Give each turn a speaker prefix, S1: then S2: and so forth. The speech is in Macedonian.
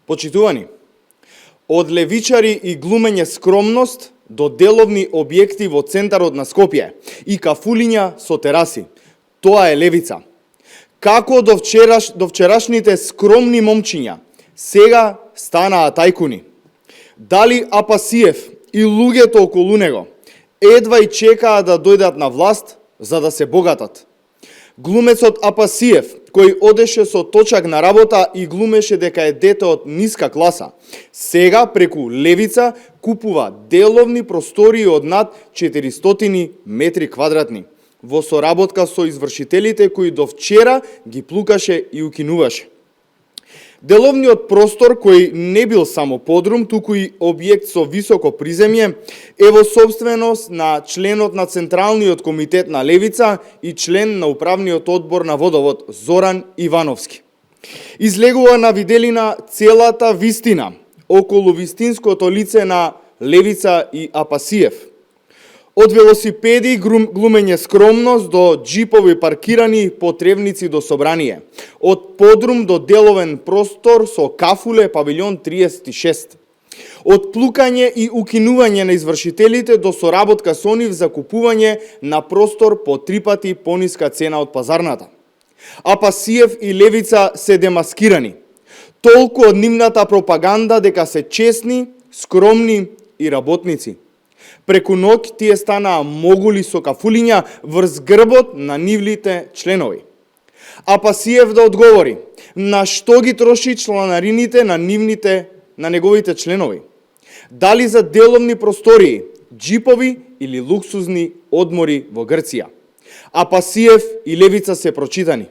S1: Почитувани, од левичари и глумење скромност до деловни објекти во центарот на Скопје и кафулиња со тераси. Тоа е левица. Како до вчерашните скромни момчиња, сега станаа тајкуни. Дали Апасиев и луѓето околу него едва и чекаа да дојдат на власт за да се богатат. Глумецот Апасиев, кој одеше со точак на работа и глумеше дека е дете од ниска класа, сега преку левица купува деловни простории од над 400 метри квадратни, во соработка со извршителите кои до вчера ги плукаше и укинуваше. Деловниот простор, кој не бил само подрум, туку и објект со високо приземје, е во собственост на членот на Централниот комитет на Левица и член на Управниот одбор на Водовод Зоран Ивановски. Излегува на виделина целата вистина околу вистинското лице на Левица и Апасиев. Од велосипеди глумење скромност до джипови паркирани потребници до собрание. Од подрум до деловен простор со кафуле павилјон 36. Од плукање и укинување на извршителите до соработка со нив за купување на простор по 3 пати пониска цена од пазарната. Апасиев и Левица се демаскирани. Толку од нивната пропаганда дека се честни, скромни и работници. Преку ноќ тие станаа могули со кафулиња врз грбот на нивните членови. Апасиев да одговори на што ги троши чланарините на неговите членови. Дали за деловни простории, джипови или луксузни одмори во Грција. Апасиев и Левица се прочитани.